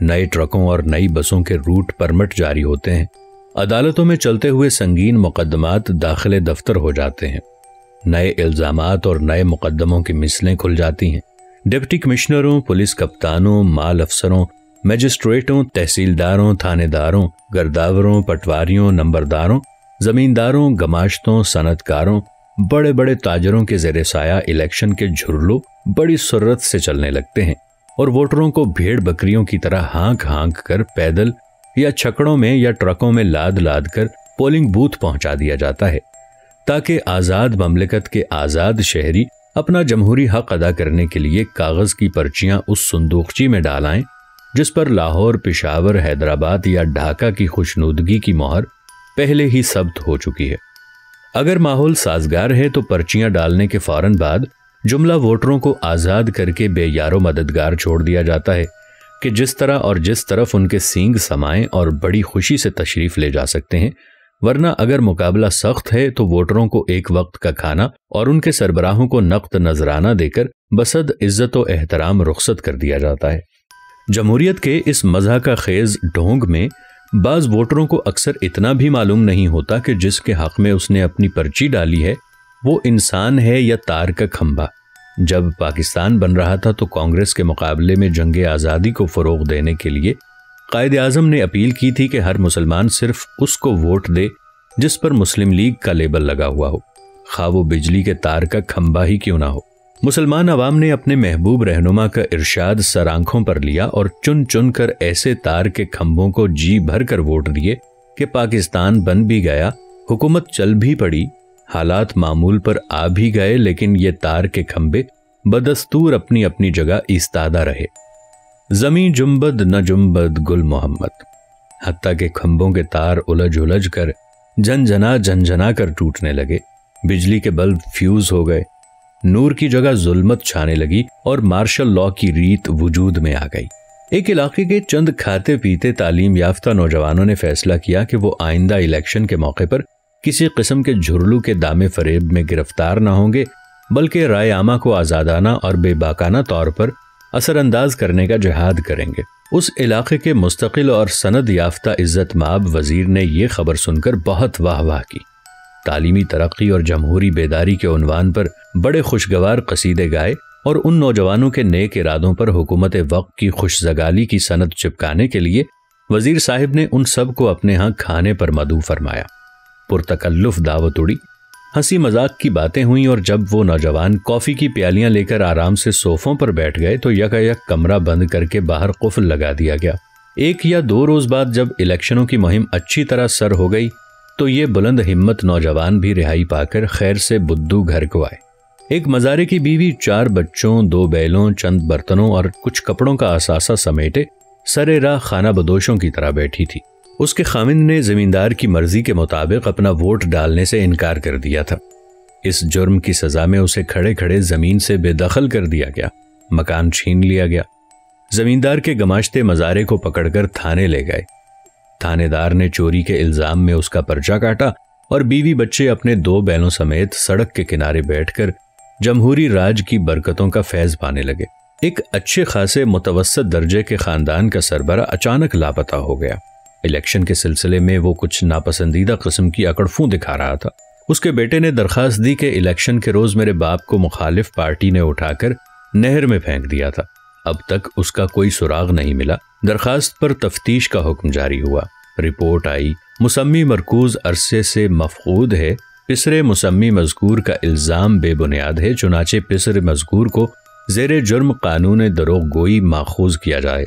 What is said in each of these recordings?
نئے ٹرکوں اور نئی بسوں کے روٹ پرمٹ جاری ہوتے ہیں، عدالتوں میں چلتے ہوئے سنگین مقدمات داخل دفتر ہو جاتے ہیں، نئے الزامات اور نئے مقدموں کی مثلیں کھل جاتی ہیں، ڈپٹی کمشنروں، پولیس کپتانوں، مال افسروں، میجسٹریٹوں، تحصیلداروں، تھانے داروں، گرداوروں، پٹواریوں، نمبرداروں، زمینداروں، گماشتوں، صنعت کاروں، بڑے بڑے تاجروں کے زیر سایہ الیکشن کے جھرلو بڑی سرعت سے چلنے لگتے ہیں اور ووٹروں کو بھیڑ بکریوں کی طرح ہانک ہانک کر پیدل یا چھکڑوں میں یا ٹرکوں میں لاد لاد کر پولنگ بوتھ پہنچا دیا جاتا ہے تاکہ آزاد مملکت کے آزاد شہری اپنا جمہوری حق ادا کرنے کے لیے کاغذ کی پرچیاں اس صندوقچی میں ڈالائیں جس پر لاہور، پشاور، حیدرآباد یا ڈھاکہ کی خوشنودگی کی مہر پہلے ہی ثبت ہو چکی ہے۔ اگر ماحول سازگار ہے تو پرچیاں ڈالنے کے فوراً بعد جملہ ووٹروں کو آزاد کر کے بے یار و مددگار چھوڑ دیا جاتا ہے کہ جس طرح اور جس طرف ان کے سینگ سمائیں اور بڑی خوشی سے تشریف لے جا سکتے ہیں، ورنہ اگر مقابلہ سخت ہے تو ووٹروں کو ایک وقت کا کھانا اور ان کے سربراہوں کو نقد نذرانہ دے کر بسد عزت و احترام رخصت کر دیا جاتا ہے۔ جمہوریت کے اس مزہ کا خیز ڈھونگ میں بعض ووٹروں کو اکثر اتنا بھی معلوم نہیں ہوتا کہ جس کے حق میں اس نے اپنی پرچی ڈالی ہے وہ انسان ہے یا تار کا کھمبا۔ جب پاکستان بن رہا تھا تو کانگریس کے مقابلے میں جنگ آزادی کو فروغ دینے کے لیے قائد اعظم نے اپیل کی تھی کہ ہر مسلمان صرف اس کو ووٹ دے جس پر مسلم لیگ کا لیبل لگا ہوا ہو، خواہ وہ بجلی کے تار کا کھمبا ہی کیوں نہ ہو۔ مسلمان عوام نے اپنے محبوب رہنما کا ارشاد سر آنکھوں پر لیا اور چن چن کر ایسے تار کے کھمبوں کو جی بھر کر ووٹ دیے کہ پاکستان بن بھی گیا، حکومت چل بھی پڑی، حالات معمول پر آ بھی گئے، لیکن یہ تار کے کھمبے بدستور اپنی اپنی جگہ ایستادہ رہے۔ زمیں جنبد نہ جنبد گل محمد، حتیٰ کہ کھمبوں کے تار الجھ الجھ کر جھنجھنا کر ٹوٹنے لگے، بجلی کے بلب فیوز ہو گئے، نور کی جگہ ظلمت چھانے لگی اور مارشل لا کی ریت وجود میں آ گئی۔ ایک علاقے کے چند کھاتے پیتے تعلیم یافتہ نوجوانوں نے فیصلہ کیا کہ وہ آئندہ الیکشن کے موقع پر کسی قسم کے جھرلو کے دام فریب میں گرفتار نہ ہوں گے، بلکہ رائے عامہ کو آزادانہ اور بے باکانہ طور پر اثر انداز کرنے کا جہاد کریں گے۔ اس علاقے کے مستقل اور سند یافتہ عزت مآب وزیر نے یہ خبر سن کر بہت واہ واہ کی، تعلیمی ترقی اور جمہوری بیداری کے عنوان پر بڑے خوشگوار قصیدے گائے اور ان نوجوانوں کے نیک ارادوں پر حکومت وقت کی خوشزگالی کی سند چپکانے کے لیے وزیر صاحب نے ان سب کو اپنے ہاں کھانے پر مدعو فرمایا۔ پرتکلف دعوت اڑی، ہنسی مذاق کی باتیں ہوئیں اور جب وہ نوجوان کافی کی پیالیاں لے کر آرام سے صوفوں پر بیٹھ گئے تو یک کمرہ بند کر کے باہر قفل لگا دیا گیا۔ 1 یا 2 روز بعد جب الیکشنوں کی مہم اچھی طرح سر ہو گئی تو یہ بلند ہمت نوجوان بھی رہائی پا کر خیر سے بدو گھر کو آئے۔ ایک مزارے کی بیوی 4 بچوں، 2 بیلوں، چند برتنوں اور کچھ کپڑوں کا اثاثہ سمیٹے سرے راہ خانہ بدوشوں کی طرح بیٹھی تھی۔ اس کے خاوند نے زمیندار کی مرضی کے مطابق اپنا ووٹ ڈالنے سے انکار کر دیا تھا۔ اس جرم کی سزا میں اسے کھڑے کھڑے زمین سے بے دخل کر دیا گیا، مکان چھین لیا گیا۔ زمیندار کے گماشتے مزارے کو پکڑ کر تھانے لے گئے۔ تھانے دار نے چوری کے الزام میں اس کا پرچہ کاٹا اور بیوی بچے اپنے 2 بیلوں سمیت سڑک کے کنارے بیٹھ کر جمہوری راج کی برکتوں کا فیض پانے لگے۔ ایک اچھے خاصے متوسط درجے کے خاندان کا سربراہ اچانک لاپتہ ہو گیا۔ الیکشن کے سلسلے میں وہ کچھ ناپسندیدہ قسم کی اکڑفوں دکھا رہا تھا۔ اس کے بیٹے نے درخواست دی کہ الیکشن کے روز میرے باپ کو مخالف پارٹی نے اٹھا کر نہر میں پھینک دیا تھا۔ اب تک اس کا کوئی سراغ نہیں ملا۔ درخواست پر تفتیش کا حکم جاری ہوا۔ رپورٹ آئی، مسمی مرکوز عرصے سے مفقود ہے، پسرے مسمی مذکور کا الزام بے بنیاد ہے، چنانچہ پسر مذکور کو زیر جرم قانون دروغ گوئی ماخوذ کیا جائے۔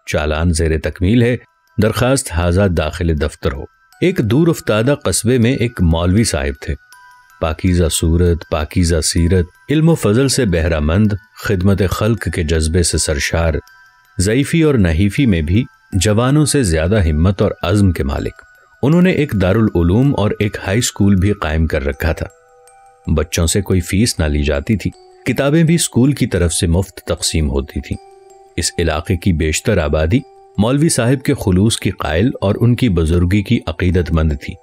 چالان زیر تکمیل ہے، درخواست حاضر داخل دفتر ہو۔ ایک دور افتادہ قصبے میں ایک مولوی صاحب تھے، پاکیزہ صورت، پاکیزہ سیرت، علم و فضل سے بہرہ مند، خدمت خلق کے جذبے سے سرشار، ضعیفی اور نحیفی میں بھی جوانوں سے زیادہ ہمت اور عزم کے مالک۔ انہوں نے ایک دارالعلوم اور ایک ہائی سکول بھی قائم کر رکھا تھا۔ بچوں سے کوئی فیس نہ لی جاتی تھی، کتابیں بھی سکول کی طرف سے مفت تقسیم ہوتی تھیں۔ اس علاقے کی بیشتر آبادی مولوی صاحب کے خلوص کی قائل اور ان کی بزرگی کی عقیدت مند تھی۔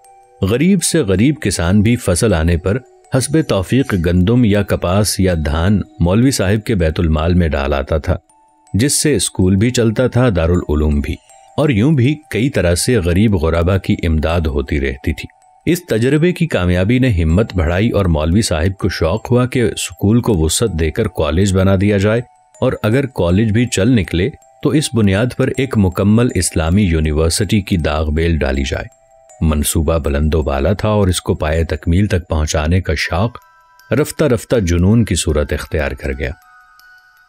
غریب سے غریب کسان بھی فصل آنے پر حسب توفیق گندم یا کپاس یا دھان مولوی صاحب کے بیت المال میں ڈال آتا تھا۔ جس سے اسکول بھی چلتا تھا، دارالعلوم بھی، اور یوں بھی کئی طرح سے غریب غربا کی امداد ہوتی رہتی تھی۔ اس تجربے کی کامیابی نے ہمت بڑھائی اور مولوی صاحب کو شوق ہوا کہ اسکول کو وسعت دے کر کالج بنا دیا جائے، اور اگر کالج بھی چل نکلے تو اس بنیاد پر ایک مکمل اسلامی یونیورسٹی کی داغ بیل ڈالی جائے۔ منصوبہ بلند و بالا تھا اور اس کو پائے تکمیل تک پہنچانے کا شوق رفتہ رفتہ جنون کی صورت اختیار کر گیا۔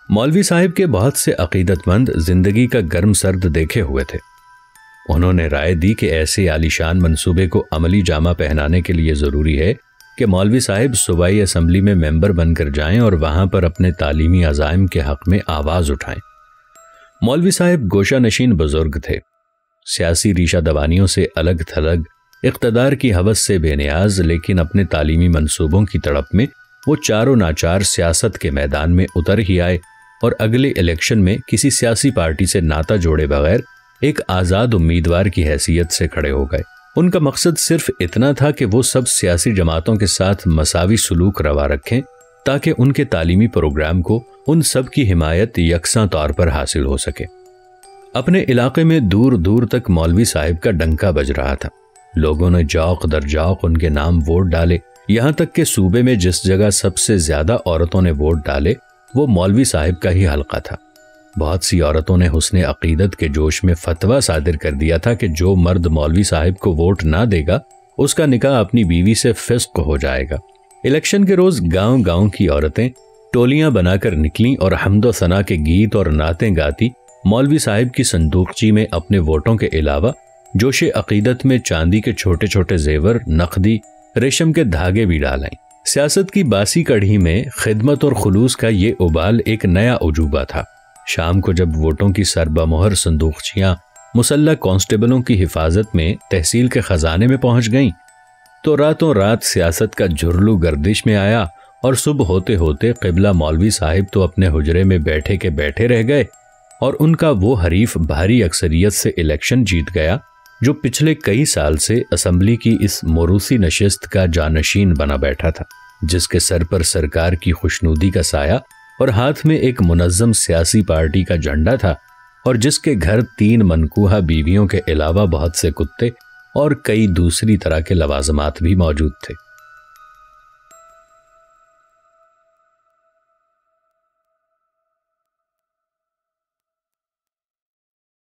مولوی صاحب کے بہت سے عقیدت مند زندگی کا گرم سرد دیکھے ہوئے تھے۔ انہوں نے رائے دی کہ ایسے عالیشان منصوبے کو عملی جامہ پہنانے کے لیے ضروری ہے کہ مولوی صاحب صوبائی اسمبلی میں ممبر بن کر جائیں اور وہاں پر اپنے تعلیمی عزائم کے حق میں آواز اٹھائیں۔ مولوی صاحب گوشہ نشین بزرگ تھے، سیاسی ریشہ دوانیوں سے الگ تھلگ، اقتدار کی ہوس سے بے نیاز، لیکن اپنے تعلیمی منصوبوں کی تڑپ میں وہ چاروں ناچار سیاست کے میدان میں اتر ہی آئے اور اگلے الیکشن میں کسی سیاسی پارٹی سے ناطہ جوڑے بغیر ایک آزاد امیدوار کی حیثیت سے کھڑے ہو گئے۔ ان کا مقصد صرف اتنا تھا کہ وہ سب سیاسی جماعتوں کے ساتھ مساوی سلوک روا رکھیں تاکہ ان کے تعلیمی پروگرام کو ان سب کی حمایت یکساں طور پر حاصل ہو سکے۔ اپنے علاقے میں دور دور تک مولوی صاحب کا ڈنکا بج رہا تھا۔ لوگوں نے جوق در جوق ان کے نام ووٹ ڈالے، یہاں تک کہ صوبے میں جس جگہ سب سے زیادہ عورتوں نے ووٹ ڈالے وہ مولوی صاحب کا ہی حلقہ تھا۔ بہت سی عورتوں نے حسن عقیدت کے جوش میں فتویٰ صادر کر دیا تھا کہ جو مرد مولوی صاحب کو ووٹ نہ دے گا اس کا نکاح اپنی بیوی سے فسق ہو جائے گا۔ الیکشن کے روز گاؤں گاؤں کی عورتیں ٹولیاں بنا کر نکلیں اور حمد و ثنا کے گیت اور نعتیں گاتی مولوی صاحب کی صندوقچی میں اپنے ووٹوں کے علاوہ جوش عقیدت میں چاندی کے چھوٹے چھوٹے زیور، نقدی، ریشم کے دھاگے بھی ڈالیں۔ سیاست کی باسی کڑھی میں خدمت اور خلوص کا یہ ابال ایک نیا عجوبہ تھا۔ شام کو جب ووٹوں کی سربمہر صندوقچیاں مسلح کانسٹیبلوں کی حفاظت میں تحصیل کے خزانے میں پہنچ گئیں تو راتوں رات سیاست کا جھرلو گردش میں آیا اور صبح ہوتے ہوتے قبلہ مولوی صاحب تو اپنے حجرے میں بیٹھے کے بیٹھے رہ گئے اور ان کا وہ حریف بھاری اکثریت سے الیکشن جیت گیا جو پچھلے کئی سال سے اسمبلی کی اس موروثی نشست کا جانشین بنا بیٹھا تھا، جس کے سر پر سرکار کی خوشنودی کا سایہ اور ہاتھ میں ایک منظم سیاسی پارٹی کا جھنڈا تھا، اور جس کے گھر 3 منکوحہ بیویوں کے علاوہ بہت سے کتے اور کئی دوسری طرح کے لوازمات بھی موجود تھے۔